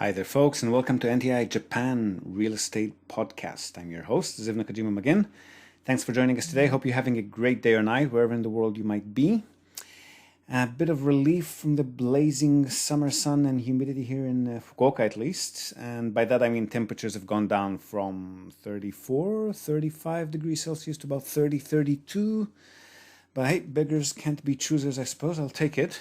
Hi there, folks, and welcome to NTI Japan Real Estate Podcast. I'm your host, Ziv Nakajima McGinn. Thanks for joining us today. Hope you're having a great day or night, wherever in the world you might be. A bit of relief from the blazing summer sun and humidity here in Fukuoka, at least. And by that, I mean temperatures have gone down from 34, 35 degrees Celsius to about 30, 32. But hey, beggars can't be choosers, I suppose. I'll take it.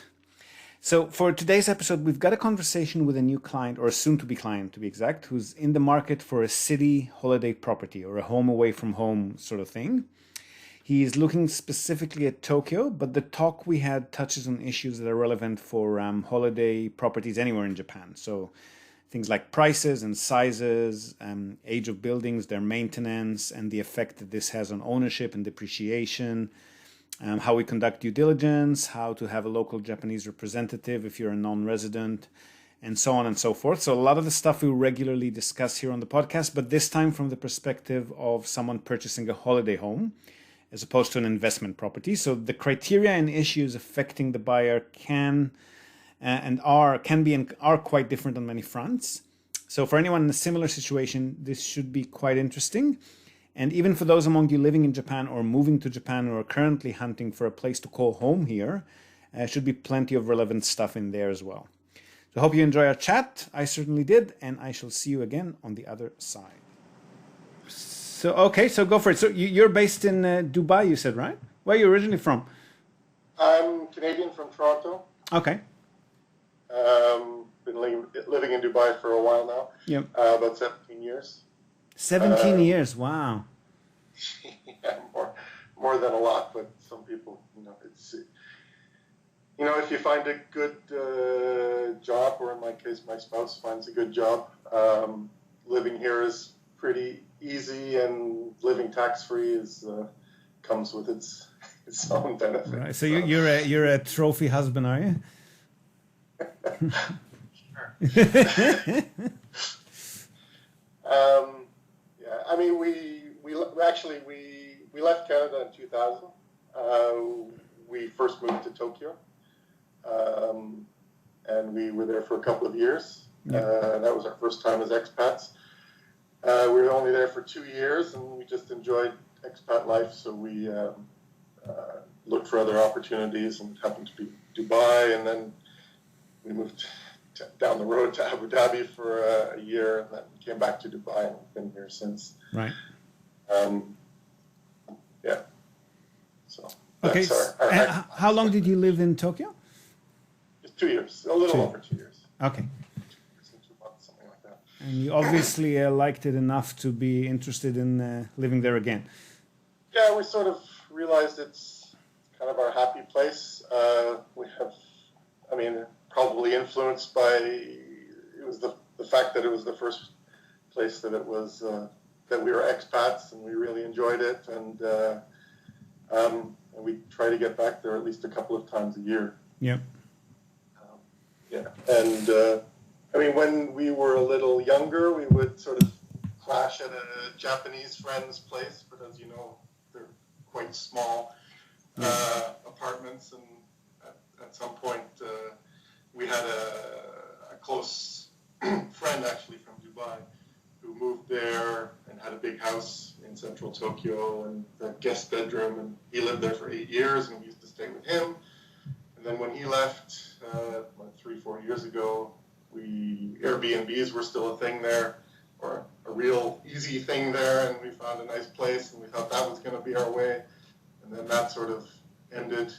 So for today's episode, we've got a conversation with a new client, or a soon-to-be client to be exact, who's in the market for a city holiday property or a home away from home sort of thing. He's looking specifically at Tokyo, but the talk we had touches on issues that are relevant for holiday properties anywhere in Japan. So things like prices and sizes, age of buildings, their maintenance, and the effect that this has on ownership and depreciation. How we conduct due diligence, how to have a local Japanese representative if you're a non-resident, and so on and so forth. So a lot of the stuff we regularly discuss here on the podcast, but this time from the perspective of someone purchasing a holiday home as opposed to an investment property. So the criteria and issues affecting the buyer can be and are quite different on many fronts. So for anyone in a similar situation, this should be quite interesting. And even for those among you living in Japan or moving to Japan or currently hunting for a place to call home here, should be plenty of relevant stuff in there as well. So I hope you enjoy our chat. I certainly did, and I shall see you again on the other side. So go for it. So you're based in Dubai, you said, right? Where are you originally from? I'm Canadian from Toronto. Okay. Been living in Dubai for a while now. Yep. About 17 years. 17 years, wow. Yeah, more than a lot, but some people, it's, if you find a good job, or in my case, my spouse finds a good job, living here is pretty easy, and living tax-free comes with its own benefits. Right. So you're a trophy husband, are you? Sure. I mean, we left Canada in 2000. We first moved to Tokyo, and we were there for a couple of years. Yeah. That was our first time as expats. We were only there for 2 years, and we just enjoyed expat life. So we looked for other opportunities, and happened to be Dubai, and then we moved down the road to Abu Dhabi for a year, and then came back to Dubai, and we've been here since. Right. Yeah. So. Okay. How long did you live in Tokyo? Just 2 years, a little over 2 years. Okay. 2 years and 2 months, something like that. And you obviously liked it enough to be interested in living there again. Yeah, we sort of realized it's kind of our happy place. We have, probably influenced by the fact that it was the first place that it was that we were expats, and we really enjoyed it, and we try to get back there at least a couple of times a year. Yep. And when we were a little younger, we would sort of clash at a Japanese friend's place, but as you know, they're quite small apartments, and at some point we had a close friend actually from Dubai who moved there and had a big house in central Tokyo and a guest bedroom, and he lived there for 8 years, and we used to stay with him. And then when he left, 3-4 years ago, Airbnbs were still a thing there, or a real easy thing there, and we found a nice place, and we thought that was going to be our way. And then that sort of ended.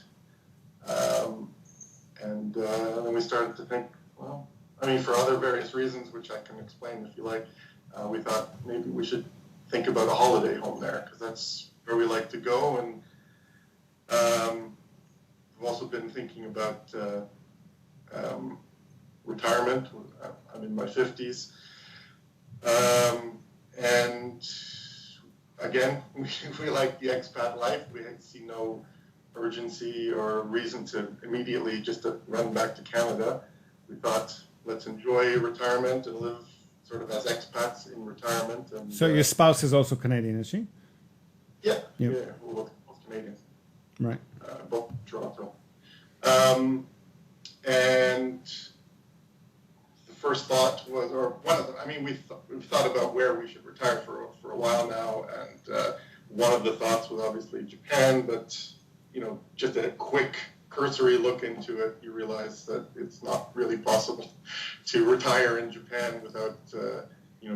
And then we started to think, for other various reasons, which I can explain if you like, we thought maybe we should think about a holiday home there, because that's where we like to go. And I've also been thinking about retirement. I'm in my 50s. And again, we like the expat life. We see no urgency or reason to immediately just to run back to Canada. We thought, let's enjoy retirement and live sort of as expats in retirement. And so your spouse is also Canadian, is she? Yeah, we're both Canadian. Right. Both Toronto. And the first thought was, or one of them, I mean, we've thought about where we should retire for a while now, and one of the thoughts was obviously Japan, but, just a quick cursory look into it, you realize that it's not really possible to retire in Japan without,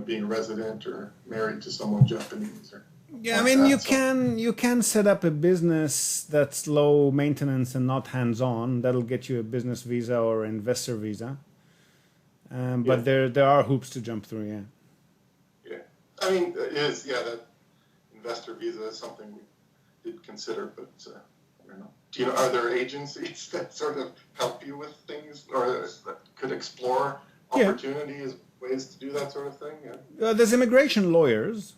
being a resident or married to someone Japanese. Yeah, I mean, you can set up a business that's low maintenance and not hands-on. That'll get you a business visa or investor visa. But there are hoops to jump through, yeah. Yeah. I mean, that investor visa is something we did consider, but I don't know. Are there agencies that sort of help you with things or that could explore opportunities, ways to do that sort of thing? Yeah. There's immigration lawyers.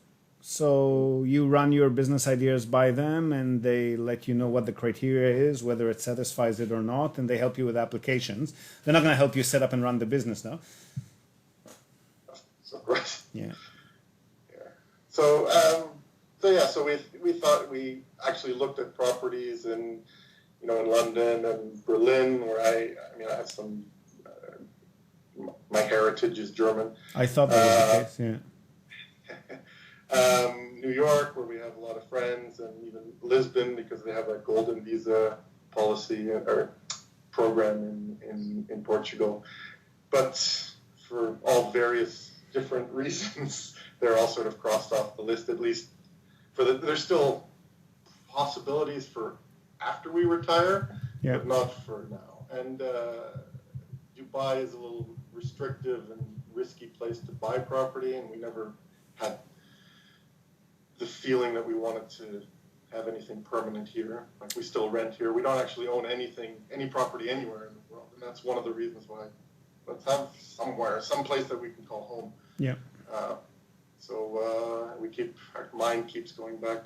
So you run your business ideas by them and they let you know what the criteria is, whether it satisfies it or not, and they help you with applications. They're not going to help you set up and run the business, though. Right. Yeah. So we thought we actually looked at properties in London and Berlin, where I have some. My heritage is German. I thought that was the case. Yeah. New York, where we have a lot of friends, and even Lisbon, because they have a golden visa policy or program in Portugal. But for all various different reasons, they're all sort of crossed off the list, at least there's still possibilities for after we retire, but not for now. And Dubai is a little restrictive and risky place to buy property, and we never had the feeling that we wanted to have anything permanent here. Like, we still rent here. We don't actually own any property anywhere in the world, and that's one of the reasons why. Let's have some place that we can call home. Yeah. So our mind keeps going back.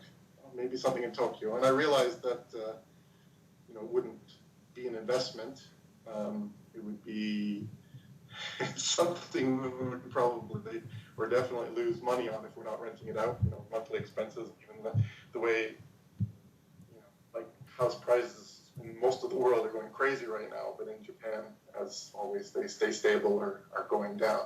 Maybe something in Tokyo, and I realized that it wouldn't be an investment. It would be something we would probably or definitely lose money on if we're not renting it out. Monthly expenses, even the way like house prices in most of the world are going crazy right now, but in Japan, as always, they stay stable or are going down.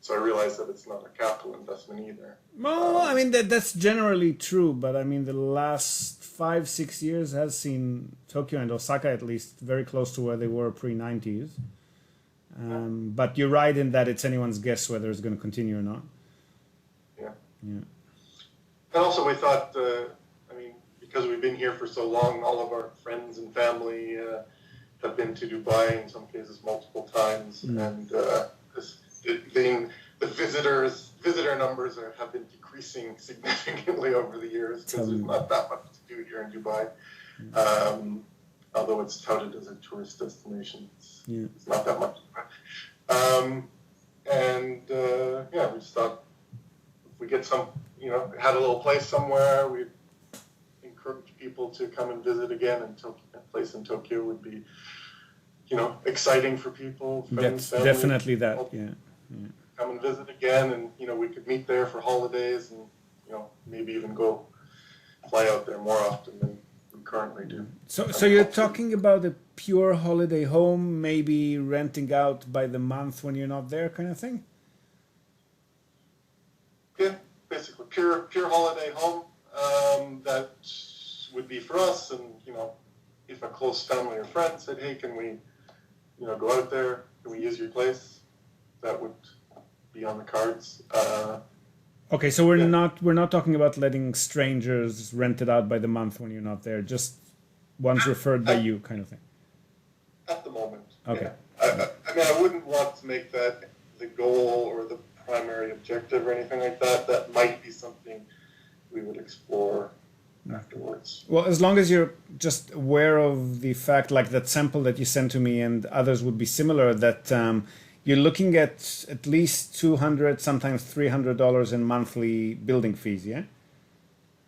So I realized that it's not a capital investment either. Well, I mean, that's generally true, but I mean, the last 5-6 years has seen Tokyo and Osaka at least very close to where they were pre-90s. But you're right in that it's anyone's guess whether it's going to continue or not. Yeah. Yeah. And also we thought, because we've been here for so long, all of our friends and family have been to Dubai in some cases multiple times, and the visitor numbers have been decreasing significantly over the years because there's not that much to do here in Dubai. Although it's touted as a tourist destination, it's not that much. We just thought if we get had a little place somewhere, we'd encourage people to come and visit again, and a place in Tokyo would be, exciting for people. Friends, family, definitely that, yeah. Come and visit again, and, we could meet there for holidays and, maybe even go fly out there more often than we currently do. So you're talking about a pure holiday home, maybe renting out by the month when you're not there, kind of thing? Yeah, basically pure holiday home. That would be for us, and if a close family or friend said, "Hey, can we, go out there? Can we use your place?" That would be on the cards. Okay, so we're not talking about letting strangers rent it out by the month when you're not there. Just ones referred by you, kind of thing. At the moment. Okay. Yeah. I wouldn't want to make that the goal or the primary objective or anything like that. That might be something we would explore afterwards. Well, as long as you're just aware of the fact, like that sample that you sent to me and others would be similar, that you're looking at least $200, sometimes $300 in monthly building fees, yeah?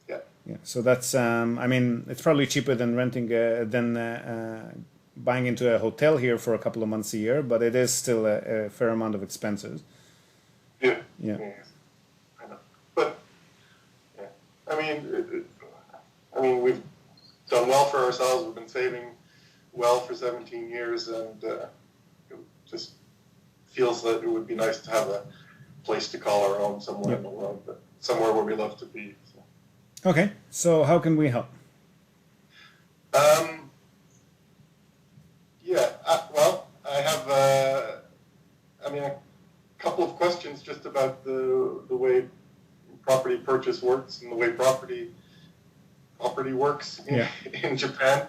Yeah. Yeah. So that's, it's probably cheaper than renting, buying into a hotel here for a couple of months a year, but it is still a fair amount of expenses. Yeah. Yeah. I know. But, we've done well for ourselves. We've been saving well for 17 years, and just feels that it would be nice to have a place to call our own somewhere in the world, but somewhere where we love to be. So. Okay, so how can we help? Well, I have, a couple of questions just about the way property purchase works and the way property works in Japan.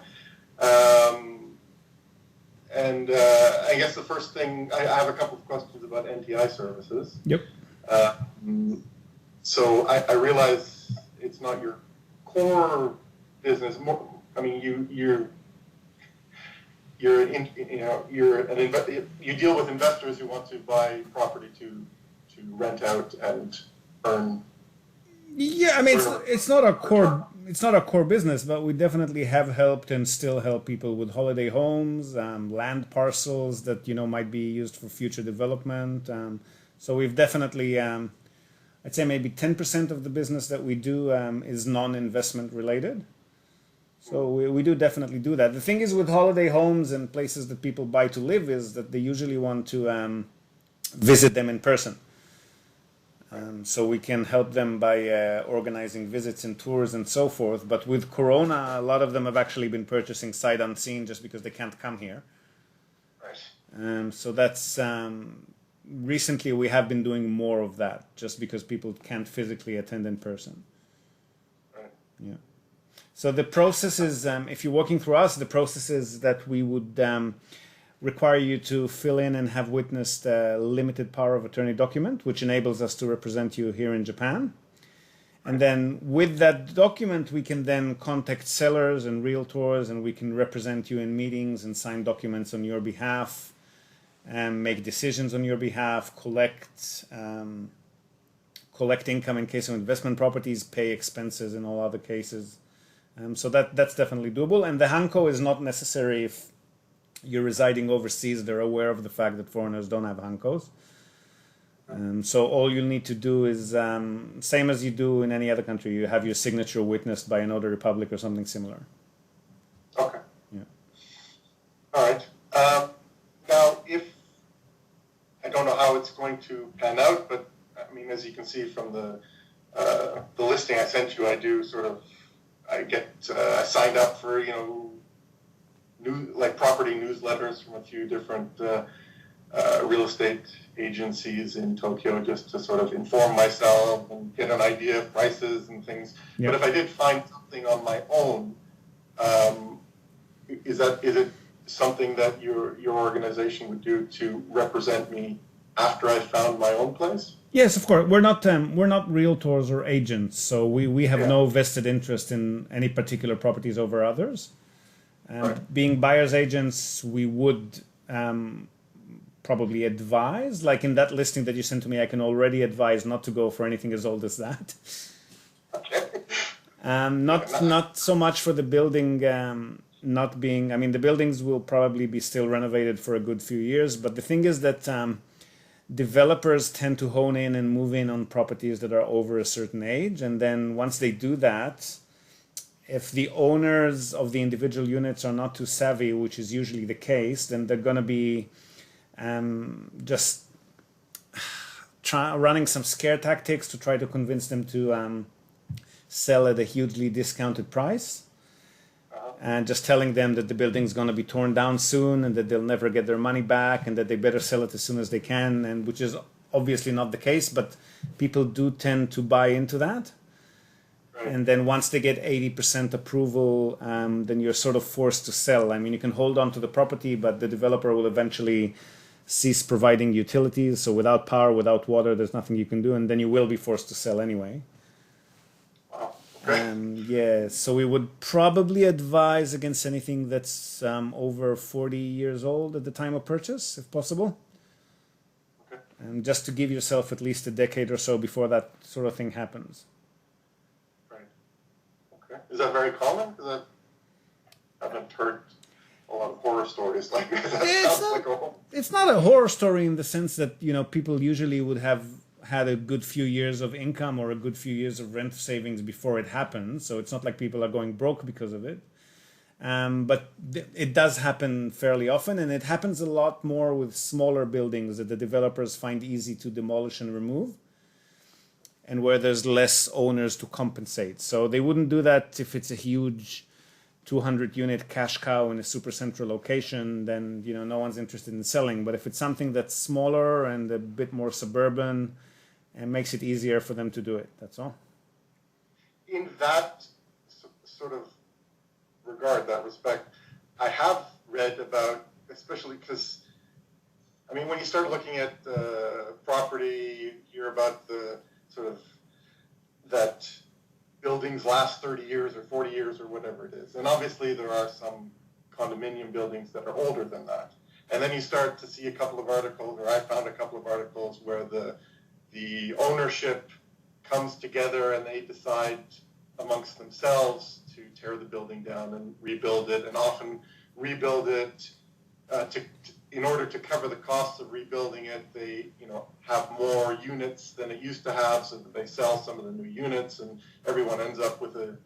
I guess the first thing, I have a couple of questions about NTI services. Yep. So I realize it's not your core business. You deal with investors who want to buy property to rent out and earn. Yeah, I mean it's not a core business, but we definitely have helped and still help people with holiday homes, land parcels that might be used for future development. So we've definitely, I'd say maybe 10% of the business that we do is non-investment related. So we do definitely do that. The thing is with holiday homes and places that people buy to live is that they usually want to visit them in person. So we can help them by organizing visits and tours and so forth. But with Corona, a lot of them have actually been purchasing sight unseen just because they can't come here. Right. So that's recently we have been doing more of that just because people can't physically attend in person. Right. Yeah. So the process is, if you're working through us, the process is that we would require you to fill in and have witnessed a limited power of attorney document, which enables us to represent you here in Japan. And then with that document, we can then contact sellers and realtors, and we can represent you in meetings and sign documents on your behalf, and make decisions on your behalf, collect income in case of investment properties, pay expenses in all other cases. So that's definitely doable. And the Hanko is not necessary if you're residing overseas. They're aware of the fact that foreigners don't have Hankos. So all you'll need to do is, same as you do in any other country, you have your signature witnessed by a notary public or something similar. Okay. Yeah. All right. Now, I don't know how it's going to pan out, but I mean, as you can see from the listing I sent you, I get signed up for property newsletters from a few different real estate agencies in Tokyo just to sort of inform myself and get an idea of prices and things. Yeah. But if I did find something on my own, is it something that your organization would do to represent me after I found my own place? Yes, of course. We're not realtors or agents, so we have no vested interest in any particular properties over others. Right. Being buyer's agents, we would probably advise, like in that listing that you sent to me, I can already advise not to go for anything as old as that. Okay. Not so much for the building the buildings will probably be still renovated for a good few years, but the thing is that developers tend to hone in and move in on properties that are over a certain age, and then once they do that, if the owners of the individual units are not too savvy, which is usually the case, then they're going to be just running some scare tactics to try to convince them to sell at a hugely discounted price. And just telling them that the building's going to be torn down soon and that they'll never get their money back and that they better sell it as soon as they can, and which is obviously not the case, but people do tend to buy into that. Right. And then once they get 80% approval, then you're sort of forced to sell. I mean, you can hold on to the property, but the developer will eventually cease providing utilities. So without power, without water, there's nothing you can do, and then you will be forced to sell anyway. So we would probably advise against anything that's over 40 years old at the time of purchase, if possible. Okay. Just to give yourself at least a decade or so before that sort of thing happens. Right. Okay. Is that very common? Because I haven't heard a lot of horror stories like that. It's not a horror story in the sense that people usually would have had a good few years of income or a good few years of rent savings before it happened. So it's not like people are going broke because of it. But it does happen fairly often, and it happens a lot more with smaller buildings that the developers find easy to demolish and remove, and where there's less owners to compensate. So they wouldn't do that if it's a huge 200 unit cash cow in a super central location, then no one's interested in selling. But if it's something that's smaller and a bit more suburban, it makes it easier for them to do it. That's all. In that sort of regard, that respect, I have read about, especially because, when you start looking at property, you hear about the sort of that buildings last 30 years or 40 years or whatever it is. And obviously there are some condominium buildings that are older than that. And then you start to see a couple of articles, or I found a couple of articles where the ownership comes together and they decide amongst themselves to tear the building down and rebuild it, and often rebuild it in order to cover the costs of rebuilding it. They have more units than it used to have, so that they sell some of the new units, and everyone ends up with a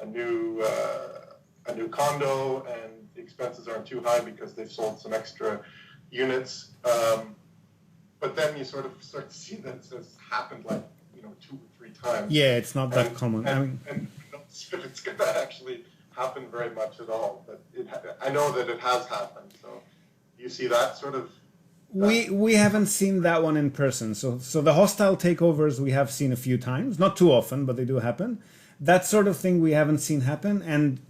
new condo, and the expenses aren't too high because they've sold some extra units. But then you sort of start to see that it's happened like 2 or 3 times. Yeah, it's not that common. And not sure if it's going to actually happen very much at all. But I know that it has happened. So you see that sort of. We haven't seen that one in person. So the hostile takeovers we have seen a few times, not too often, but they do happen. That sort of thing we haven't seen happen. And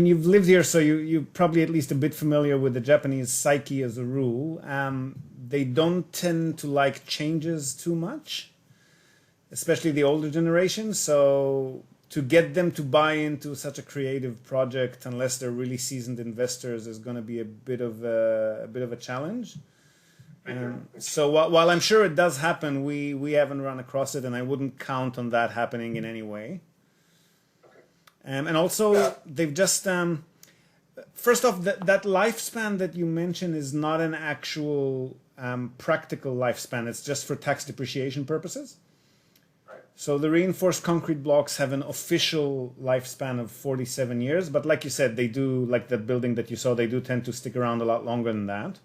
you've lived here, so you're probably at least a bit familiar with the Japanese psyche as a rule. They don't tend to like changes too much, especially the older generation. So to get them to buy into such a creative project, unless they're really seasoned investors, is going to be a bit of a challenge. So while I'm sure it does happen, we haven't run across it, and I wouldn't count on that happening in any way. And also, they've just first off, that lifespan that you mentioned is not an actual practical lifespan. It's just for tax depreciation purposes. Right. So the reinforced concrete blocks have an official lifespan of 47 years, but like you said, they do, like that building that you saw, they do tend to stick around a lot longer than that.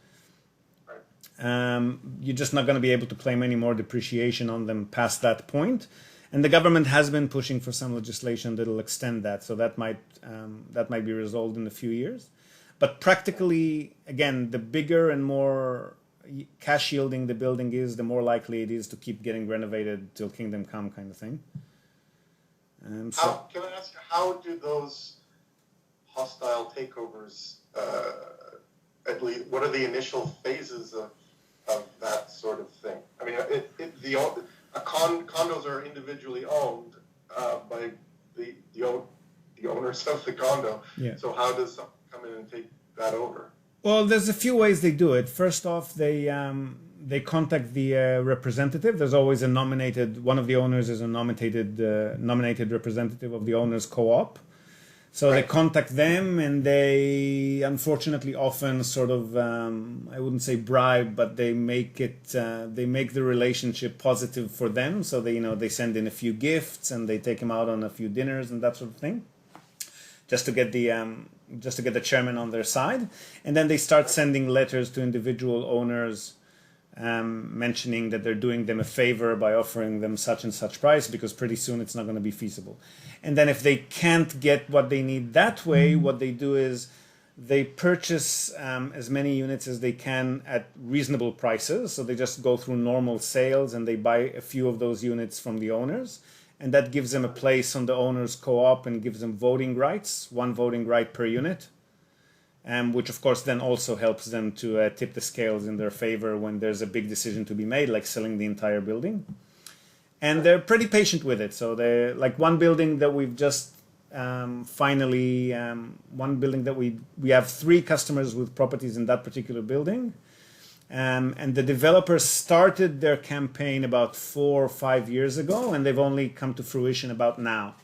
You're just not going to be able to claim any more depreciation on them past that point. And the government has been pushing for some legislation that will extend that, so that might be resolved in a few years. But practically, again, the bigger and more cash yielding the building is, the more likely it is to keep getting renovated till kingdom come, kind of thing. Can I ask you, how do those hostile takeovers, at least, what are the initial phases of that sort of thing? Condos are individually owned by the owners of the condo. Yeah. So how does someone come in and take that over? Well, there's a few ways they do it. First off, they contact the representative. There's always one of the owners is a nominated representative of the owners co-op. So They contact them, and they unfortunately often sort of, I wouldn't say bribe, but they make the relationship positive for them. So they send in a few gifts, and they take them out on a few dinners and that sort of thing, just to get the chairman on their side. And then they start sending letters to individual owners, mentioning that they're doing them a favor by offering them such and such price, because pretty soon it's not going to be feasible. And then if they can't get what they need that way, what they do is they purchase as many units as they can at reasonable prices. So they just go through normal sales and they buy a few of those units from the owners. And that gives them a place on the owners co-op and gives them voting rights, 1 voting right per unit. Which of course then also helps them to tip the scales in their favor when there's a big decision to be made, like selling the entire building. And they're pretty patient with it. So they're like one building that we've just one building that we have 3 customers with properties in that particular building. And the developers started their campaign about 4 or 5 years ago, and they've only come to fruition about now.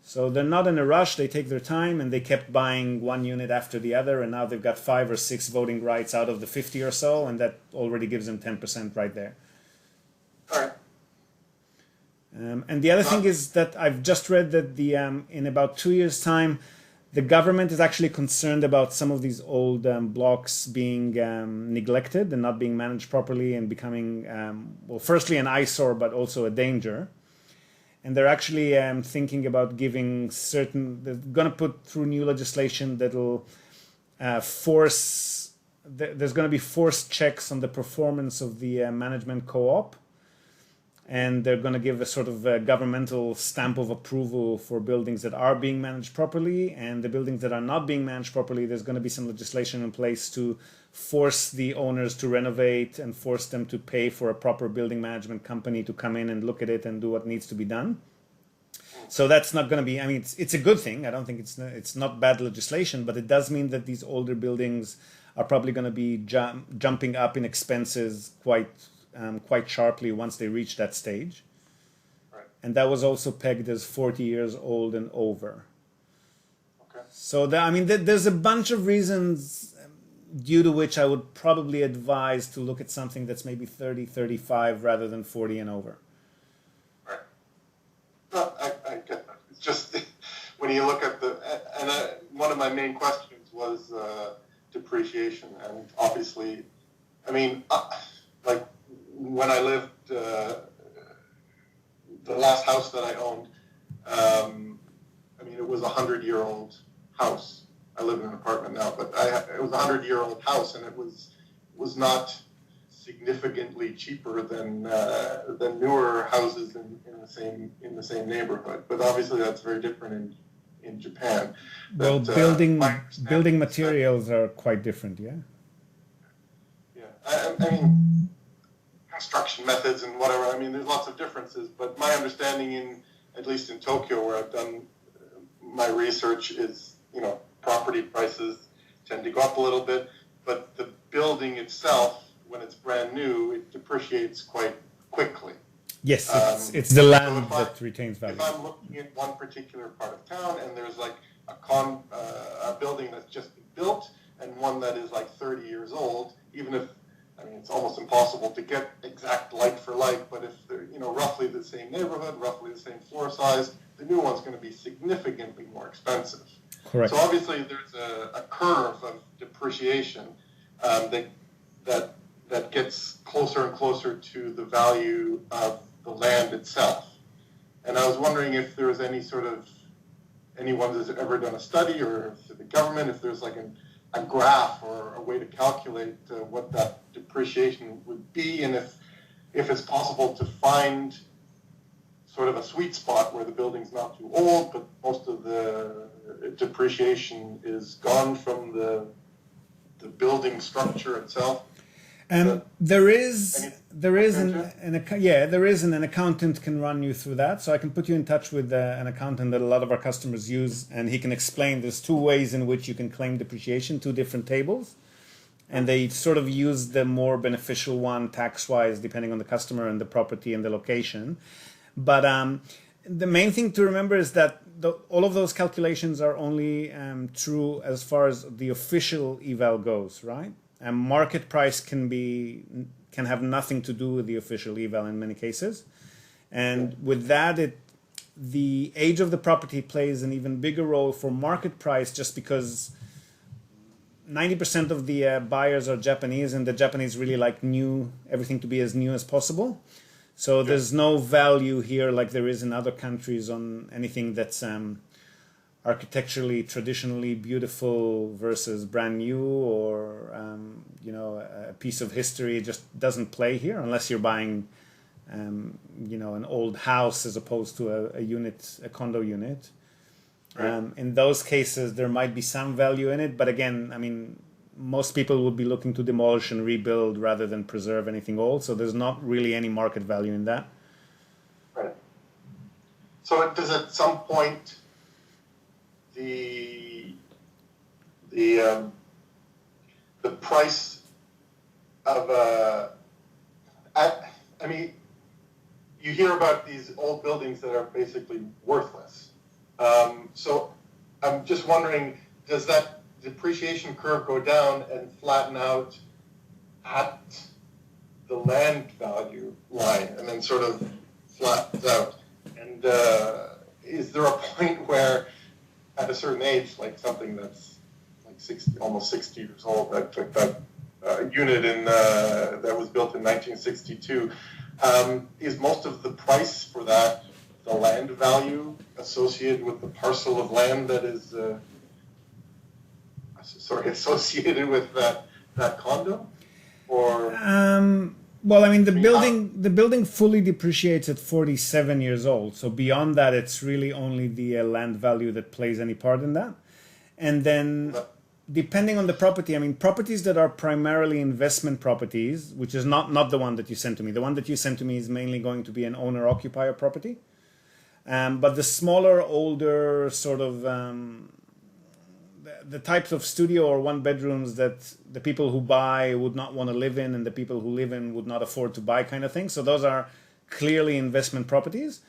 So they're not in a rush, they take their time, and they kept buying 1 unit after the other, and now they've got 5 or 6 voting rights out of the 50 or so, and that already gives them 10% right there. All right. And the other thing is that I've just read that in about 2 years' time, the government is actually concerned about some of these old blocks being neglected and not being managed properly and becoming, well, firstly an eyesore, but also a danger. And they're actually thinking about giving certain, they're going to put through new legislation that'll force, there's going to be forced checks on the performance of the management co-op. And they're going to give a sort of a governmental stamp of approval for buildings that are being managed properly. And the buildings that are not being managed properly, there's going to be some legislation in place to force the owners to renovate and force them to pay for a proper building management company to come in and look at it and do what needs to be done. So that's not going to be, I mean, it's a good thing. I don't think it's not bad legislation, but it does mean that these older buildings are probably going to be jumping up in expenses quite sharply once they reach that stage. Right. And that was also pegged as 40 years old and over. Okay. So there's a bunch of reasons due to which I would probably advise to look at something that's maybe 30, 35 rather than 40 and over. Right. No, I get that. It's just when you look at one of my main questions was depreciation, and obviously, I mean, like when I lived, the last house that I owned, I mean, it was a 100-year-old house. I live in an apartment now, but it was a 100-year-old house, and it was not significantly cheaper than newer houses in the same neighborhood. But obviously, that's very different in Japan. Well, building materials are quite different, yeah. Yeah, I mean, construction methods and whatever. I mean, there's lots of differences. But my understanding, at least in Tokyo, where I've done my research, is property prices tend to go up a little bit, but the building itself, when it's brand new, it depreciates quite quickly. Yes, it's the land that retains value. If I'm looking at one particular part of town and there's like a building that's just been built and one that is like 30 years old, even if, I mean, it's almost impossible to get exact like for like, but if they're, roughly the same neighborhood, roughly the same floor size, the new one's going to be significantly more expensive. Correct. So obviously there's a curve of depreciation that gets closer and closer to the value of the land itself. And I was wondering if there was anyone that's ever done a study, or if the government, if there's like a graph or a way to calculate what that depreciation would be, and if it's possible to find sort of a sweet spot where the building's not too old, but most of the depreciation is gone from the building structure itself. There is an accountant can run you through that. So I can put you in touch with an accountant that a lot of our customers use, and he can explain there's two ways in which you can claim depreciation, two different tables. And they sort of use the more beneficial one tax-wise, depending on the customer and the property and the location. But the main thing to remember is that all of those calculations are only true as far as the official eval goes, right? And market price can have nothing to do with the official eval in many cases. And with that, the age of the property plays an even bigger role for market price, just because 90% of the buyers are Japanese, and the Japanese really like everything to be as new as possible. So there's no value here like there is in other countries on anything that's architecturally, traditionally beautiful versus brand new, or a piece of history. It just doesn't play here unless you're buying an old house as opposed to a condo unit. Right. In those cases, there might be some value in it, but again, I mean, most people would be looking to demolish and rebuild rather than preserve anything old. So there's not really any market value in that. Right. So does at some point the price of I mean, you hear about these old buildings that are basically worthless. So I'm just wondering, does that depreciation curve go down and flatten out at the land value line and then sort of flattens out? And is there a point where at a certain age, like something that's like 60, almost 60 years old, that took that unit that was built in 1962, is most of the price for that the land value associated with the parcel of land that is associated with that condo, or well, I mean, the how, building fully depreciates at 47 years old. So beyond that, it's really only the land value that plays any part in that. And then, depending on the property, I mean, properties that are primarily investment properties, which is not the one that you sent to me. The one that you sent to me is mainly going to be an owner-occupier property. But the smaller, older sort of the types of studio or one bedrooms that the people who buy would not want to live in and the people who live in would not afford to buy, kind of thing. So those are clearly investment properties.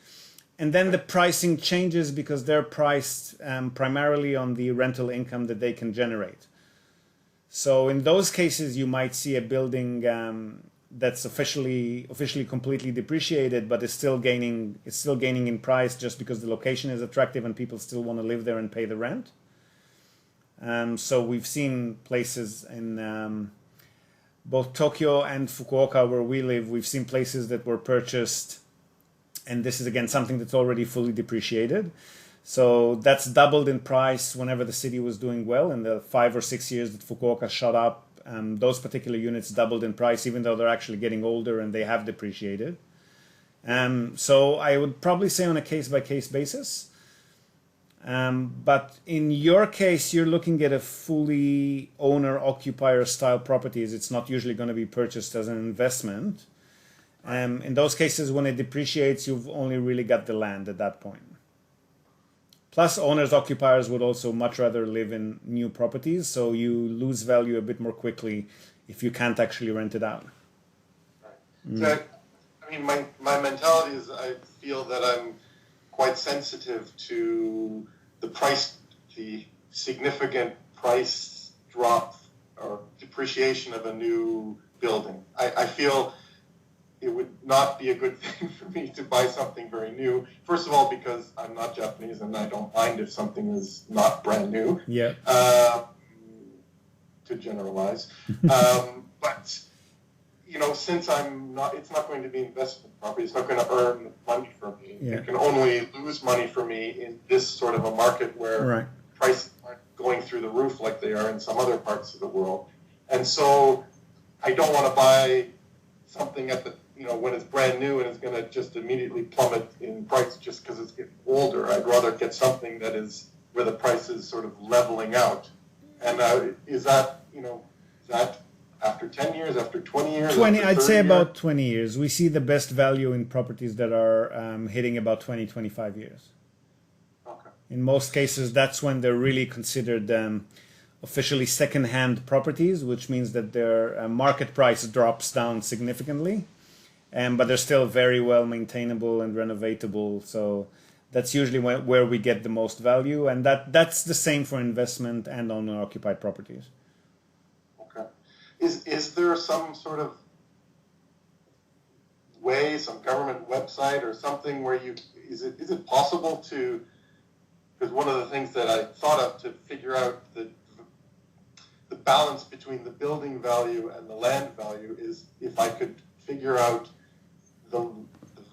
And then the pricing changes because they're priced primarily on the rental income that they can generate. So in those cases, you might see a building that's officially completely depreciated, but is still gaining in price just because the location is attractive and people still want to live there and pay the rent. So we've seen places in both Tokyo and Fukuoka where we live. We've seen places that were purchased, and this is again something that's already fully depreciated. So that's doubled in price whenever the city was doing well. In the 5 or 6 years that Fukuoka shot up, those particular units doubled in price, even though they're actually getting older and they have depreciated. So I would probably say on a case-by-case basis. But in your case, you're looking at a fully owner-occupier style properties. It's not usually going to be purchased as an investment. In those cases, when it depreciates, you've only really got the land at that point. Plus, owners-occupiers would also much rather live in new properties, so you lose value a bit more quickly if you can't actually rent it out. Right. So, I mean, my mentality is I feel that I'm quite sensitive to the significant price drop or depreciation of a new building. I feel it would not be a good thing for me to buy something very new. First of all, because I'm not Japanese and I don't mind if something is not brand new. Yeah. To generalize. But since it's not going to be investment property, it's not going to earn money for me. Yeah. It can only lose money for me in this sort of a market where prices aren't going through the roof like they are in some other parts of the world. And so I don't want to buy something when it's brand new and it's going to just immediately plummet in price just because it's getting older. I'd rather get something that is where the price is sort of leveling out. And is that after 10 years, after 20 years? 20, I'd say about 20 years. We see the best value in properties that are hitting about 20, 25 years. Okay. In most cases, that's when they're really considered officially second-hand properties, which means that their market price drops down significantly, but they're still very well maintainable and renovatable. So that's usually where we get the most value, and that's the same for investment and owner-occupied properties. Okay. Is there some sort of way, some government website or something where is it possible to? Because one of the things that I thought of to figure out the balance between the building value and the land value is if I could figure out the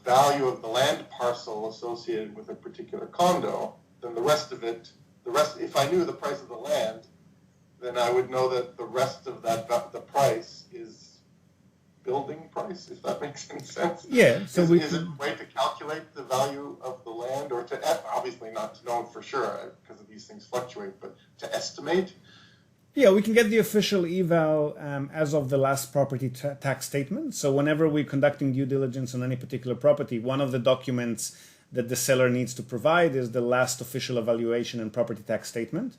value of the land parcel associated with a particular condo, then if I knew the price of the land, then I would know that the rest of the price is building price, if that makes any sense. Yeah. So is it a way to calculate the value of the land, or obviously not to know for sure because these things fluctuate, but to estimate? Yeah, we can get the official eval as of the last property tax statement. So whenever we're conducting due diligence on any particular property, one of the documents that the seller needs to provide is the last official evaluation and property tax statement.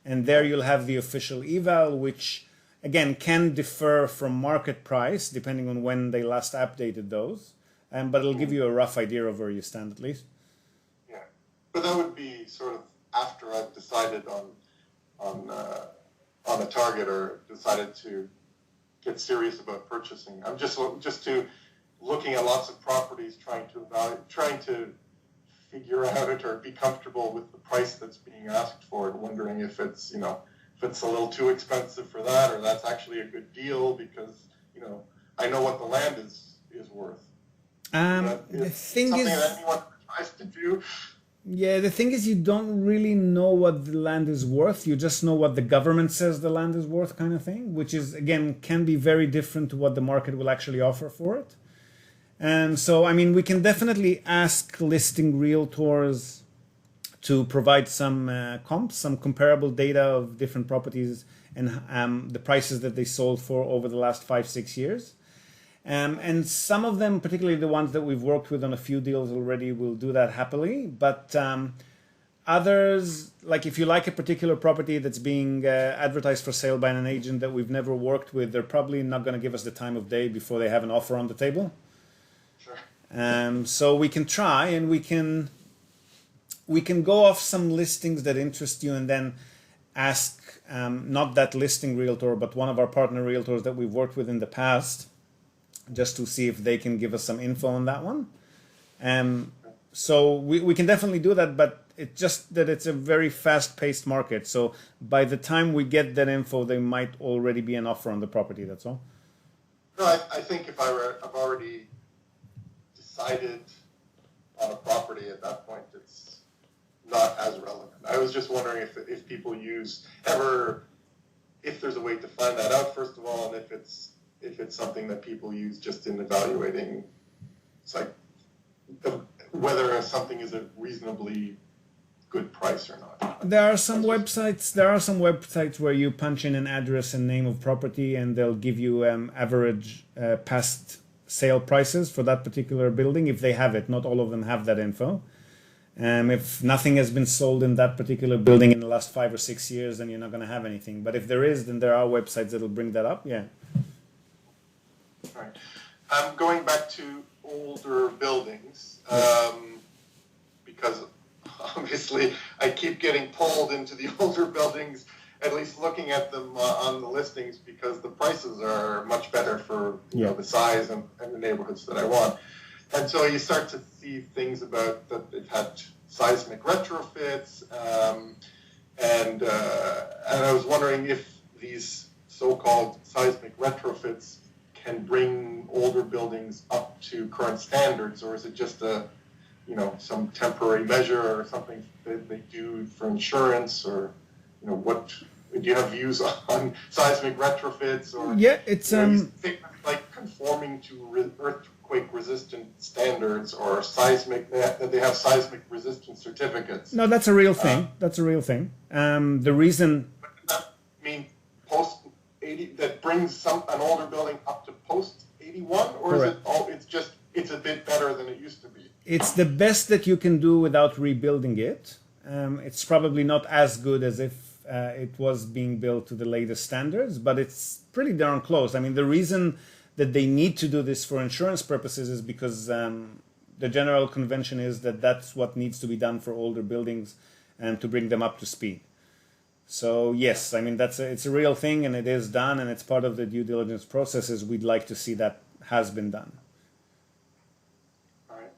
And there you'll have the official eval, which again can differ from market price depending on when they last updated those. But it'll give you a rough idea of where you stand at least. Yeah, but that would be sort of after I've decided on a target or decided to get serious about purchasing. I'm just looking at lots of properties, trying to figure out or be comfortable with the price that's being asked for it, wondering if it's, if it's a little too expensive for that, or that's actually a good deal because, I know what the land is worth. The thing something is, that anyone tries to do. yeah, the thing is, you don't really know what the land is worth. You just know what the government says the land is worth, kind of thing, which is, again, can be very different to what the market will actually offer for it. And so, I mean, we can definitely ask listing realtors to provide some comps, some comparable data of different properties and the prices that they sold for over the last 5-6 years. And some of them, particularly the ones that we've worked with on a few deals already, will do that happily. But others, like if you like a particular property that's being advertised for sale by an agent that we've never worked with, they're probably not going to give us the time of day before they have an offer on the table. Sure. So we can try and we can go off some listings that interest you and then ask not that listing realtor, but one of our partner realtors that we've worked with in the past, just to see if they can give us some info on that one. So we can definitely do that, but it's just that it's a very fast-paced market. So by the time we get that info, there might already be an offer on the property, that's all. No, I think if I've already decided on a property at that point, it's not as relevant. I was just wondering if people if there's a way to find that out, first of all, and if it's something that people use just in evaluating, it's like whether something is a reasonably good price or not. There are some websites where you punch in an address and name of property, and they'll give you average past sale prices for that particular building if they have it. Not all of them have that info. If nothing has been sold in that particular building in the last 5 or 6 years, then you're not going to have anything. But if there is, then there are websites that'll bring that up. Yeah. Right. Going back to older buildings, because obviously I keep getting pulled into the older buildings, at least looking at them on the listings, because the prices are much better for the size and the neighborhoods that I want. And so you start to see things about that they've had seismic retrofits, and I was wondering if these so-called seismic retrofits can bring older buildings up to current standards, or is it just some temporary measure or something that they do for insurance, or what do you have views on seismic retrofits, or it's like conforming to earthquake resistant standards, or that they have seismic resistant certificates? No, that's a real thing. That's a real thing. The reason. Does that mean post 80 that brings an older building up to post 81, or Correct. Is it it's a bit better than it used to be? It's the best that you can do without rebuilding it. It's probably not as good as if it was being built to the latest standards, but it's pretty darn close. I mean, the reason that they need to do this for insurance purposes is because the general convention is that that's what needs to be done for older buildings and to bring them up to speed. So yes, I mean it's a real thing, and it is done, and it's part of the due diligence processes. We'd like to see that has been done. All right.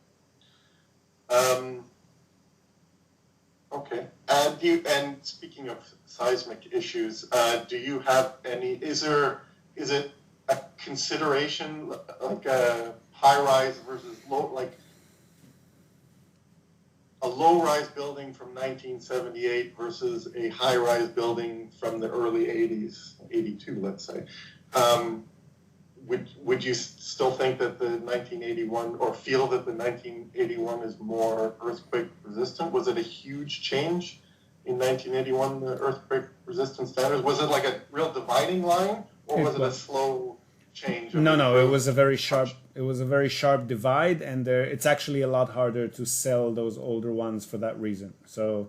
Okay. And speaking of seismic issues, do you have any? Is it a consideration like a high rise versus low, like a low-rise building from 1978 versus a high-rise building from the early 80s, 82, let's say? Would you still think that the 1981, or feel that the 1981 is more earthquake resistant? Was it a huge change in 1981, the earthquake resistant standards? Was it like a real dividing line, or was it a slow change? No, it was a very sharp divide, and it's actually a lot harder to sell those older ones for that reason. So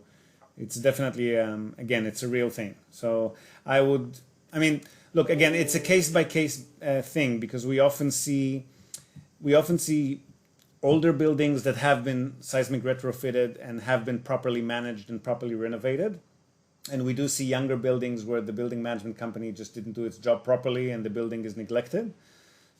it's definitely again, it's a real thing. So look, again, it's a case by case thing, because we often see older buildings that have been seismic retrofitted and have been properly managed and properly renovated. And we do see younger buildings where the building management company just didn't do its job properly and the building is neglected.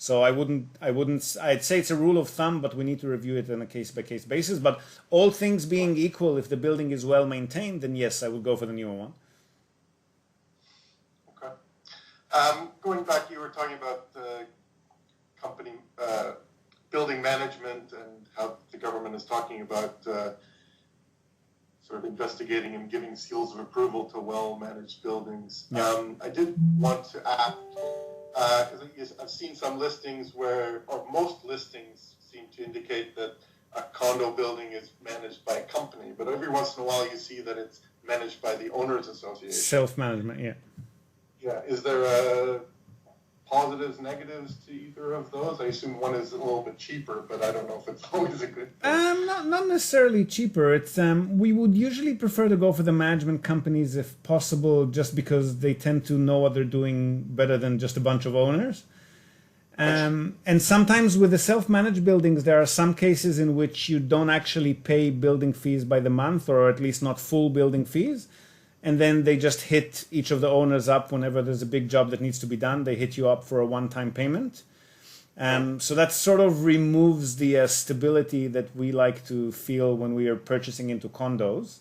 So I'd say it's a rule of thumb, but we need to review it on a case-by-case basis. But all things being equal, if the building is well maintained, then yes, I would go for the newer one. Okay. Going back, you were talking about the company building management and how the government is talking about sort of investigating and giving seals of approval to well-managed buildings. Yeah. I did want to ask, because I've seen some listings where, or most listings seem to indicate that a condo building is managed by a company, but every once in a while you see that it's managed by the owners association. Self-management, yeah. Yeah, is there positives, negatives to either of those? I assume one is a little bit cheaper, but I don't know if it's always a good thing. Not necessarily cheaper. It's we would usually prefer to go for the management companies if possible, just because they tend to know what they're doing better than just a bunch of owners. And sometimes with the self-managed buildings, there are some cases in which you don't actually pay building fees by the month, or at least not full building fees. And then they just hit each of the owners up whenever there's a big job that needs to be done. They hit you up for a one-time payment. So that sort of removes the stability that we like to feel when we are purchasing into condos.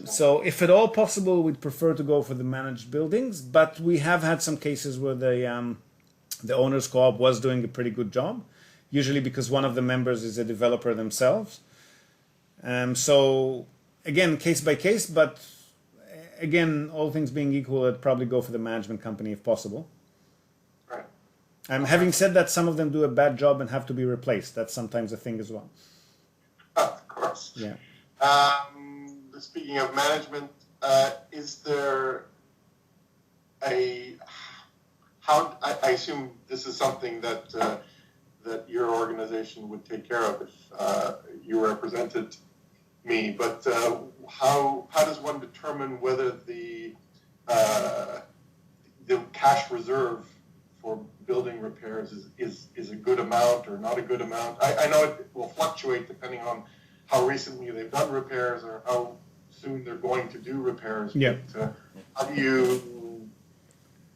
So if at all possible, we'd prefer to go for the managed buildings. But we have had some cases where the owners co-op was doing a pretty good job, usually because one of the members is a developer themselves. So again, case by case, but again, all things being equal, I'd probably go for the management company if possible. Right. Having said that, some of them do a bad job and have to be replaced. That's sometimes a thing as well. Of course. Yeah. Speaking of management, is there I assume this is something that that your organization would take care of if you represented me, but how does one determine whether the cash reserve for building repairs is a good amount or not a good amount? I know it will fluctuate depending on how recently they've done repairs or how soon they're going to do repairs. Yeah. But how do you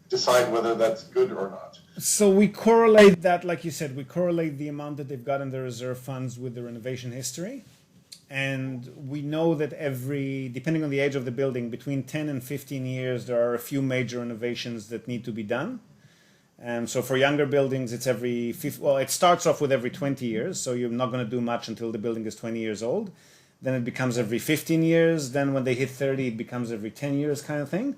decide whether that's good or not? So we correlate that, like you said, we correlate the amount that they've got in their reserve funds with the renovation history. And we know that depending on the age of the building, between 10 and 15 years, there are a few major renovations that need to be done. So for younger buildings, it's it starts off with every 20 years. So you're not going to do much until the building is 20 years old. Then it becomes every 15 years. Then when they hit 30, it becomes every 10 years kind of thing.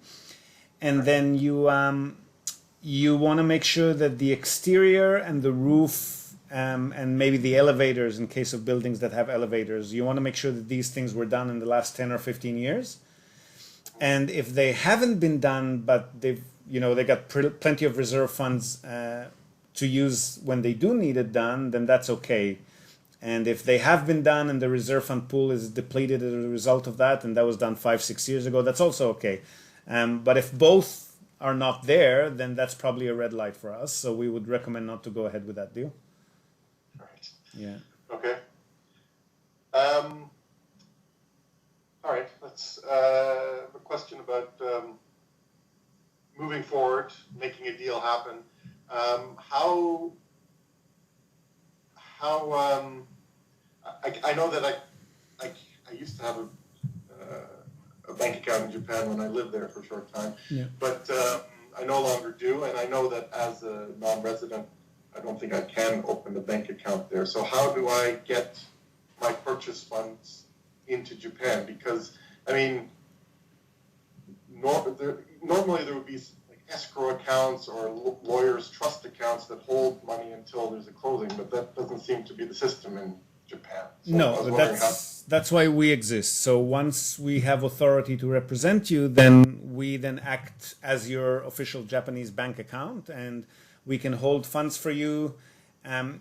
And then you want to make sure that the exterior and the roof and maybe the elevators, in case of buildings that have elevators, you want to make sure that these things were done in the last 10 or 15 years. And if they haven't been done, but they got plenty of reserve funds to use when they do need it done, then that's okay. And if they have been done and the reserve fund pool is depleted as a result of that, and that was done 5-6 years ago, that's also okay. But if both are not there, then that's probably a red light for us. So we would recommend not to go ahead with that deal. Right. Yeah. Okay. All right. Let's a question about moving forward, making a deal happen. I know that I used to have a bank account in Japan when I lived there for a short time, but I no longer do, and I know that as a non-resident, I don't think I can open a bank account there. So how do I get my purchase funds into Japan? Because, I mean, normally there would be like escrow accounts or lawyers' trust accounts that hold money until there's a closing, but that doesn't seem to be the system in Japan. So no, that's why we exist. So once we have authority to represent you, then we act as your official Japanese bank account, and we can hold funds for you.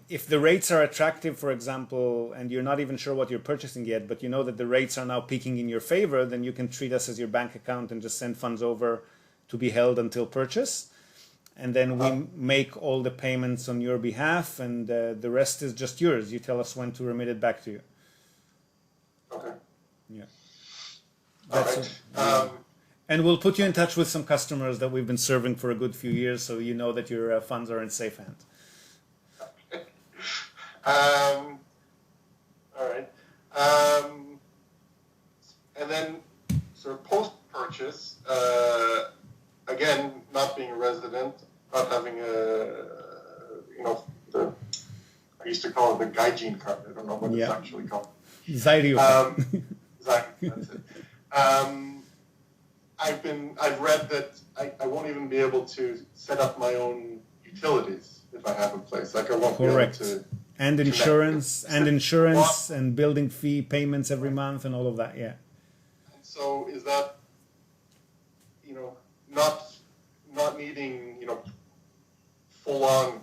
If the rates are attractive, for example, and you're not even sure what you're purchasing yet, but you know that the rates are now peaking in your favor, then you can treat us as your bank account and just send funds over to be held until purchase. And then we make all the payments on your behalf, and the rest is just yours. You tell us when to remit it back to you. Okay. Yeah. All right. And we'll put you in touch with some customers that we've been serving for a good few years, so you know that your funds are in safe hands. All right. And then, sort of post-purchase, again, not being a resident, not having I used to call it the Gaijin card. I don't know what it's actually called. Zairyu. Exactly, that's it. I've read that I won't even be able to set up my own utilities if I have a place. Like I won't be able to. And insurance, and building fee payments every month, and all of that. Yeah. And so is that, not needing, full on,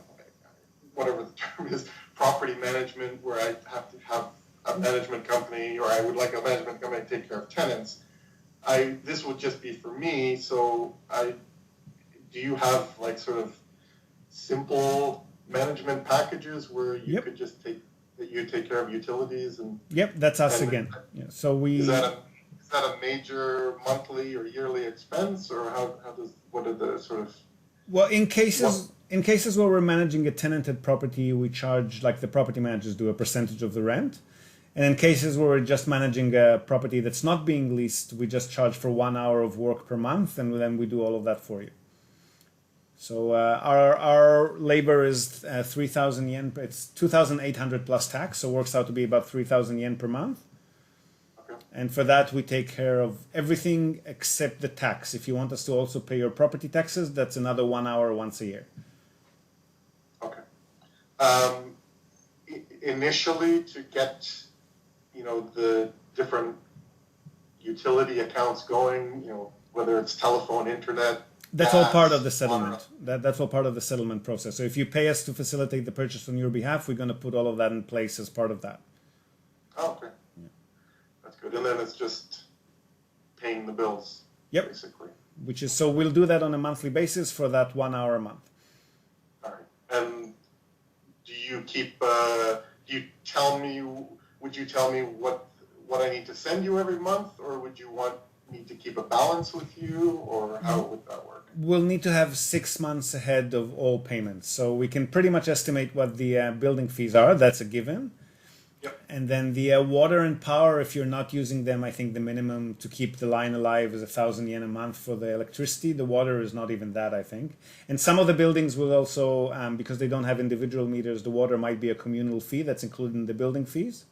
whatever the term is, property management, where I have to have a management company, or I would like a management company to take care of tenants. This would just be for me. So do you have like sort of simple management packages where you could just take care of utilities and? Yep, that's us again. Yeah. So is that a major monthly or yearly expense, or what are the sort of? Well, in cases where we're managing a tenanted property, we charge, like the property managers do, a percentage of the rent. And in cases where we're just managing a property that's not being leased, we just charge for 1 hour of work per month, and then we do all of that for you. So our labor is 3,000 yen. It's 2,800 plus tax, so it works out to be about 3,000 yen per month. Okay. And for that, we take care of everything except the tax. If you want us to also pay your property taxes, that's another 1 hour once a year. Okay. Initially, to get the different utility accounts going, whether it's telephone, internet. That's all part of the settlement. That's all part of the settlement process. So if you pay us to facilitate the purchase on your behalf, we're going to put all of that in place as part of that. Oh, okay. Yeah. That's good. And then it's just paying the bills, basically. So we'll do that on a monthly basis for that 1 hour a month. All right. And do you would you tell me what I need to send you every month, or would you want me to keep a balance with you, or how would that work? We'll need to have 6 months ahead of all payments. So we can pretty much estimate what the building fees are. That's a given. Yep. And then the water and power, if you're not using them, I think the minimum to keep the line alive is 1,000 yen a month for the electricity. The water is not even that, I think. And some of the buildings will also, because they don't have individual meters, the water might be a communal fee that's included in the building fees.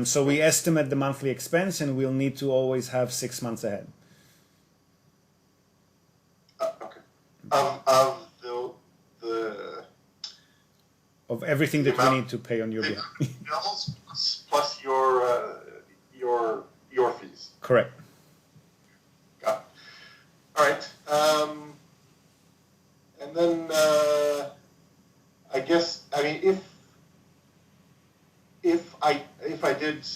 So we estimate the monthly expense, and we'll need to always have 6 months ahead. Okay. Of everything that we need to pay on your behalf. Bills plus your fees. Correct. Got it. All right. And then I guess, if I did,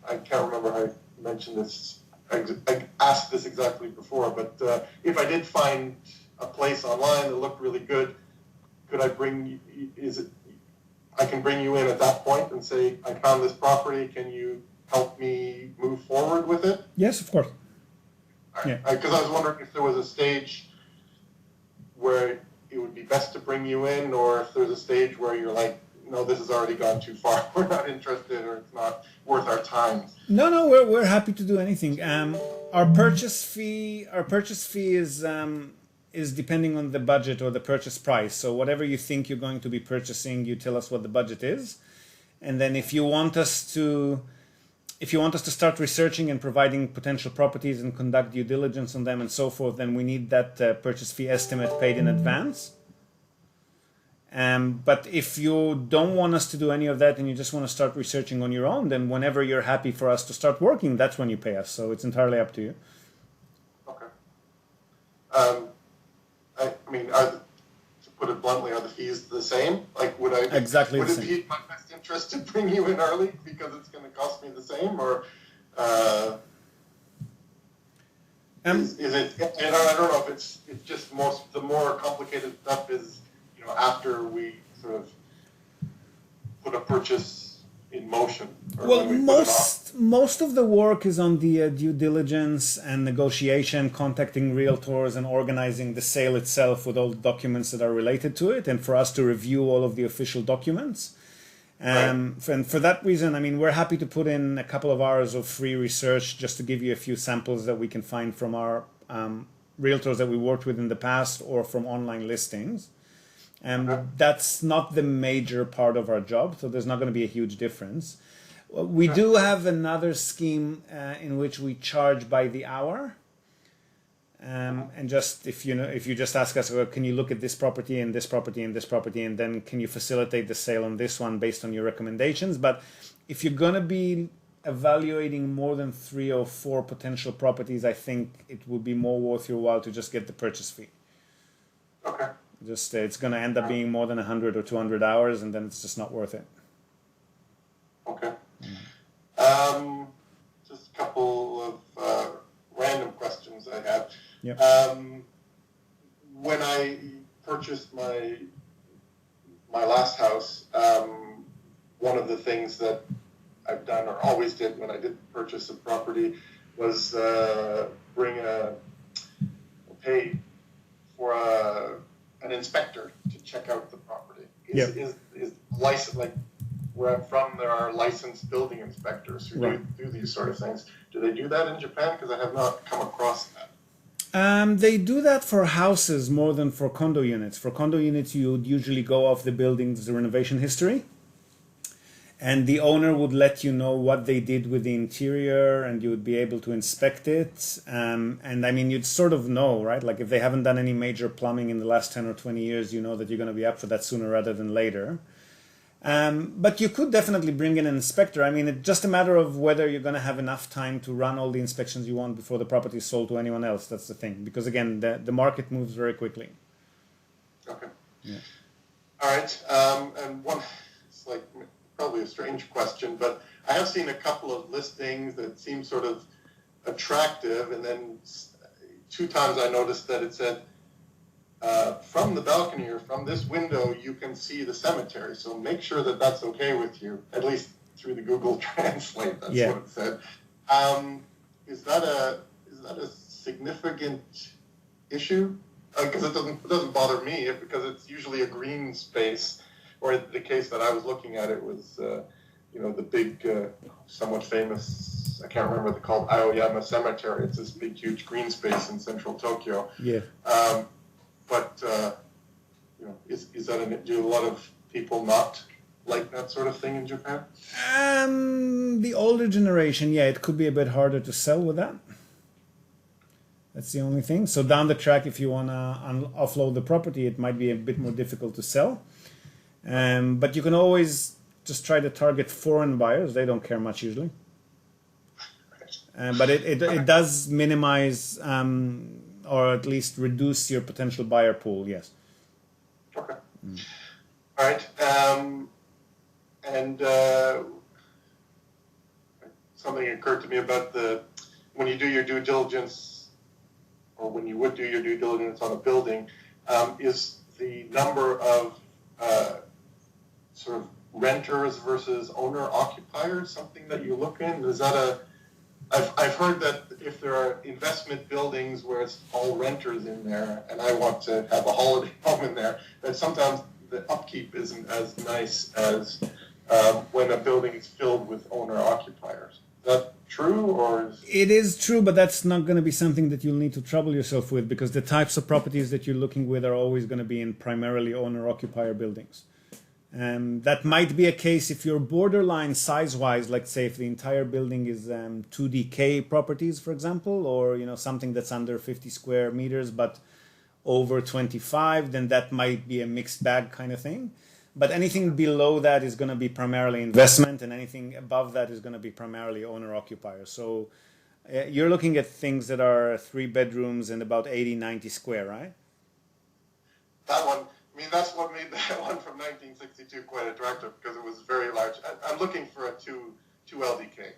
I can't remember how I mentioned this. I asked this exactly before, but if I did find a place online that looked really good, could I I can bring you in at that point and say, I found this property, can you help me move forward with it? Yes, of course. Right. Because I was wondering if there was a stage where it would be best to bring you in, or if there's a stage where you're like, no, this has already gone too far. We're not interested, or it's not worth our time. No, we're happy to do anything. Our purchase fee is depending on the budget or the purchase price. So whatever you think you're going to be purchasing, you tell us what the budget is, and then if you want us to start researching and providing potential properties and conduct due diligence on them and so forth, then we need that purchase fee estimate paid in advance. But if you don't want us to do any of that and you just want to start researching on your own, then whenever you're happy for us to start working, that's when you pay us. So it's entirely up to you. Okay. To put it bluntly, are the fees the same? Like, would it be in my best interest to bring you in early because it's going to cost me the same, or is it? And I don't know if it's just the more complicated stuff is after we sort of put a purchase in motion. Well, most of the work is on the due diligence and negotiation, contacting realtors and organizing the sale itself with all the documents that are related to it, and for us to review all of the official documents. And for that reason, I mean, we're happy to put in a couple of hours of free research just to give you a few samples that we can find from our realtors that we worked with in the past or from online listings. And that's not the major part of our job, so there's not going to be a huge difference. We do have another scheme in which we charge by the hour. And just if you just ask us, well, can you look at this property and this property and this property, and then can you facilitate the sale on this one based on your recommendations? But if you're going to be evaluating more than 3 or 4 potential properties, I think it would be more worth your while to just get the purchase fee. Okay. Just it's going to end up being more than 100 or 200 hours, and then it's just not worth it. Okay. Just a couple of random questions I have. Yep. When I purchased my last house, one of the things that I've done or always did when I did purchase a property was pay for an inspector to check out the property. Is license, like where I'm from, there are licensed building inspectors who do these sort of things. Do they do that in Japan? Because I have not come across that. They do that for houses more than for condo units. For condo units, you would usually go off the building's renovation history, and the owner would let you know what they did with the interior, and you would be able to inspect it. And I mean, you'd sort of know, right? Like if they haven't done any major plumbing in the last 10 or 20 years, you know that you're going to be up for that sooner rather than later. But you could definitely bring in an inspector. I mean, it's just a matter of whether you're going to have enough time to run all the inspections you want before the property is sold to anyone else. That's the thing. Because again, the market moves very quickly. Okay. Yeah. All right. And one, it's like probably a strange question, but I have seen a couple of listings that seem sort of attractive. And then 2 times I noticed that it said, from the balcony or from this window, you can see the cemetery. So make sure that that's okay with you, at least through the Google Translate. That's what it said. Is that a significant issue? Because it doesn't bother me because it's usually a green space. Or the case that I was looking at, it was the big, somewhat famous. I can't remember what they called, Aoyama Cemetery. It's this big, huge green space in central Tokyo. Yeah. But is that do a lot of people not like that sort of thing in Japan? The older generation, it could be a bit harder to sell with that. That's the only thing. So down the track, if you want to offload the property, it might be a bit more difficult to sell. But you can always just try to target foreign buyers. They don't care much usually. But it does minimize or at least reduce your potential buyer pool, yes. Okay. All right. And something occurred to me about when you do your due diligence, or when you would do your due diligence on a building, is the number of sort of renters versus owner-occupiers something that you look in? Is that I've heard that if there are investment buildings where it's all renters in there, and I want to have a holiday home in there, that sometimes the upkeep isn't as nice as when a building is filled with owner-occupiers. Is that true, or It is true, but that's not going to be something that you'll need to trouble yourself with, because the types of properties that you're looking with are always going to be in primarily owner-occupier buildings. That might be a case if you're borderline size-wise, like say if the entire building is 2DK properties, for example, or something that's under 50 square meters but over 25, then that might be a mixed bag kind of thing. But anything below that is going to be primarily investment, and anything above that is going to be primarily owner-occupier. So you're looking at things that are 3 bedrooms and about 80, 90 square, right? That one. I mean, that's what made that one from 1962 quite attractive, because it was very large. I'm looking for a 2 LDK.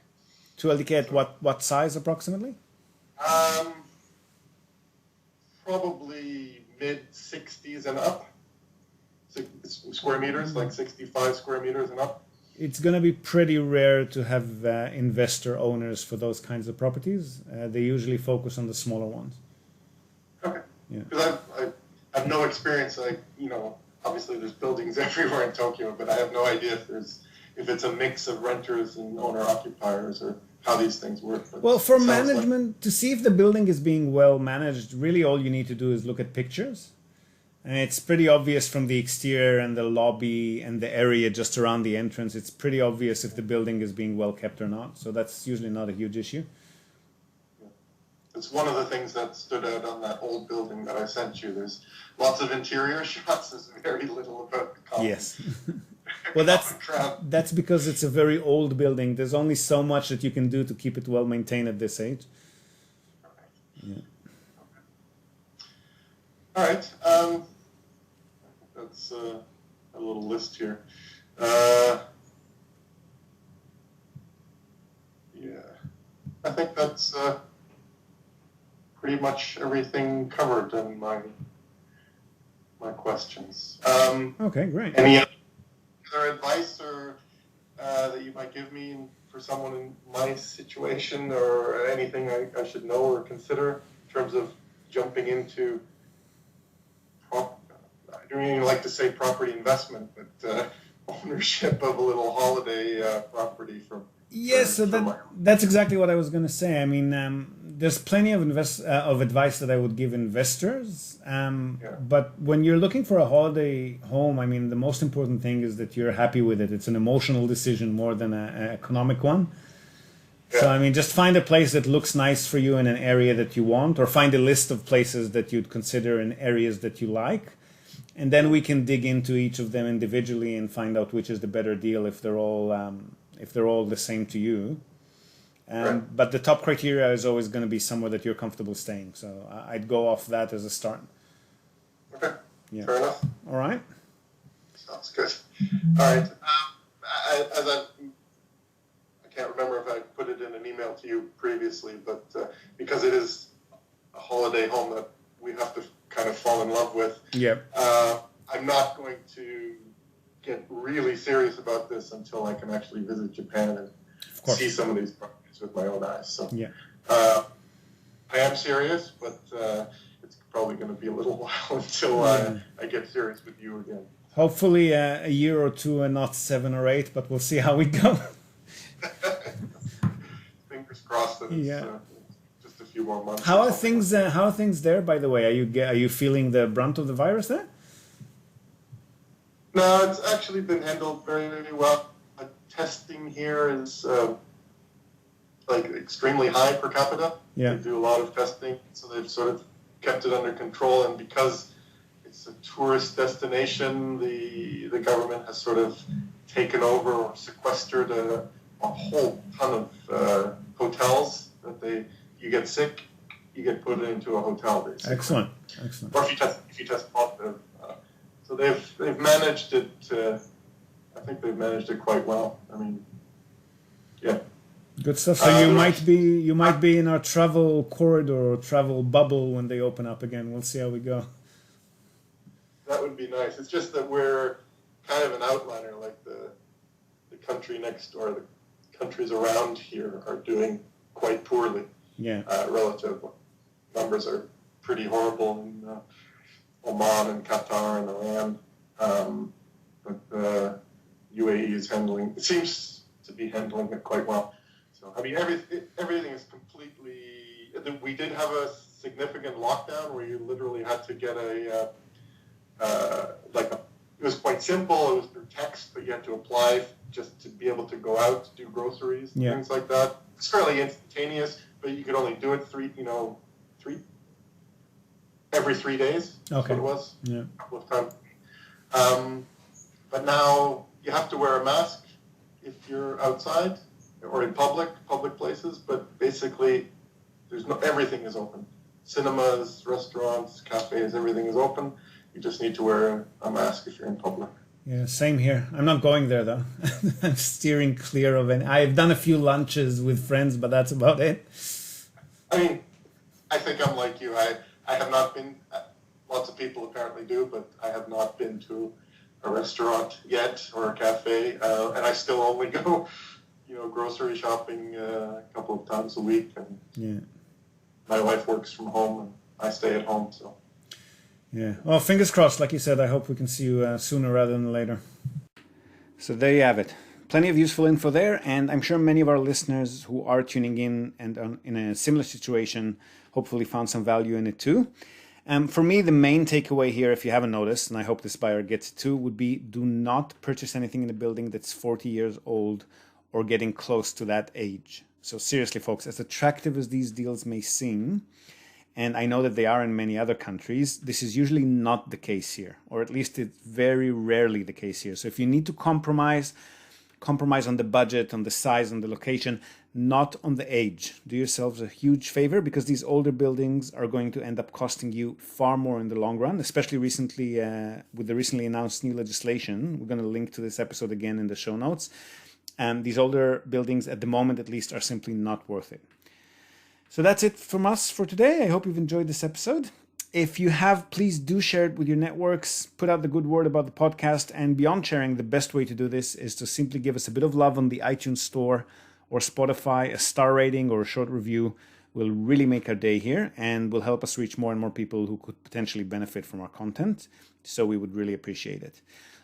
2 LDK at what size approximately? Probably mid 60s and up. Square meters, like 65 square meters and up. It's going to be pretty rare to have investor owners for those kinds of properties. They usually focus on the smaller ones. Okay. Yeah. Because I have no experience. Obviously there's buildings everywhere in Tokyo, but I have no idea if there's if it's a mix of renters and owner-occupiers, or how these things work. But Well, for it sounds like, management, to see if the building is being well managed, really all you need to do is look at pictures. And it's pretty obvious from the exterior and the lobby and the area just around the entrance. It's pretty obvious if the building is being well kept or not. So that's usually not a huge issue. it's one of the things that stood out on that old building that I sent you. There's lots of interior shots. There's very little about the common. Yes. Well, that's because it's a very old building. There's only so much that you can do to keep it well maintained at this age. Yeah. All right. That's a little list here. Yeah, I think that's pretty much everything covered in my questions. Okay, great. Any other advice or that you might give me for someone in my situation, or anything I should know or consider in terms of jumping into, I don't even like to say property investment, but ownership of a little holiday property from. Yes, so that's exactly what I was going to say. I mean, there's plenty of advice that I would give investors. But when you're looking for a holiday home, I mean, the most important thing is that you're happy with it. It's an emotional decision more than an economic one. Yeah. So, I mean, just find a place that looks nice for you in an area that you want, or find a list of places that you'd consider in areas that you like. And then we can dig into each of them individually and find out which is the better deal if they're all the same to you. Right. But the top criteria is always going to be somewhere that you're comfortable staying. So I'd go off that as a start. Okay. Yeah. Fair enough. All right. Sounds good. All right. I can't remember if I put it in an email to you previously, but because it is a holiday home that we have to kind of fall in love with. Yeah. I'm not going to get really serious about this until I can actually visit Japan and see some of these properties with my own eyes. So yeah. I am serious, but it's probably going to be a little while until I get serious with you again. Hopefully a year or two and not 7 or 8, but we'll see how we go. Fingers crossed that it's just a few more months. How are things there, by the way? Are you feeling the brunt of the virus there? No, it's actually been handled very, very well. Testing here is like extremely high per capita. Yeah. They do a lot of testing, so they've sort of kept it under control. And because it's a tourist destination, the government has sort of taken over or sequestered a whole ton of hotels that you get sick, you get put into a hotel, basically. Excellent. Or if you test positive. So they've managed it. I think they've managed it quite well. I mean, yeah. Good stuff. So you might be in our travel corridor or travel bubble when they open up again. We'll see how we go. That would be nice. It's just that we're kind of an outliner. Like the country next door, the countries around here are doing quite poorly. Yeah. Relative numbers are pretty horrible in Oman and Qatar and Iran. But UAE seems to be handling it quite well. So, I mean, everything is completely. We did have a significant lockdown where you literally had to get it was quite simple. It was through text, but you had to apply just to be able to go out, do groceries, and things like that. It's fairly instantaneous, but you could only do it every 3 days. Okay. That's what it was. Yeah. A couple of times. But now you have to wear a mask if you're outside or in public places. But basically, everything is open. Cinemas, restaurants, cafes, everything is open. You just need to wear a mask if you're in public. Yeah, same here. I'm not going there though. I'm steering clear of it. I've done a few lunches with friends, but that's about it. I mean, I think I'm like you. I have not been. Lots of people apparently do, but I have not been to a restaurant yet or a cafe, and I still only go, grocery shopping a couple of times a week. And my wife works from home, and I stay at home. So. Yeah. Well, fingers crossed. Like you said, I hope we can see you sooner rather than later. So there you have it. plenty of useful info there, and I'm sure many of our listeners who are tuning in and are in a similar situation hopefully found some value in it too. For me, the main takeaway here, if you haven't noticed, and I hope this buyer gets it too, would be do not purchase anything in a building that's 40 years old or getting close to that age. So seriously, folks, as attractive as these deals may seem, and I know that they are in many other countries, this is usually not the case here, or at least it's very rarely the case here. So if you need to compromise on the budget, on the size, on the location, not on the age. Do yourselves a huge favor, because these older buildings are going to end up costing you far more in the long run, especially recently with the recently announced new legislation. We're going to link to this episode again in the show notes. These older buildings, at the moment at least, are simply not worth it. So that's it from us for today. I hope you've enjoyed this episode. If you have, please do share it with your networks, put out the good word about the podcast, and beyond sharing, the best way to do this is to simply give us a bit of love on the iTunes store or Spotify. A star rating or a short review will really make our day here and will help us reach more and more people who could potentially benefit from our content. So we would really appreciate it.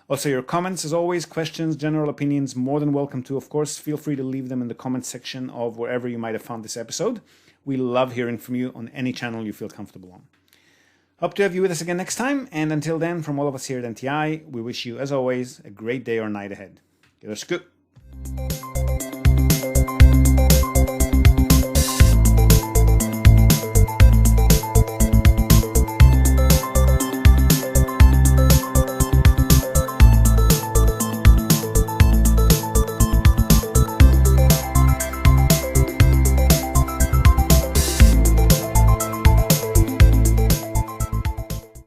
Also, your comments, as always, questions, general opinions, more than welcome to. Of course, feel free to leave them in the comment section of wherever you might have found this episode. We love hearing from you on any channel you feel comfortable on. Hope to have you with us again next time. And until then, from all of us here at NTI, we wish you, as always, a great day or night ahead. Get us good.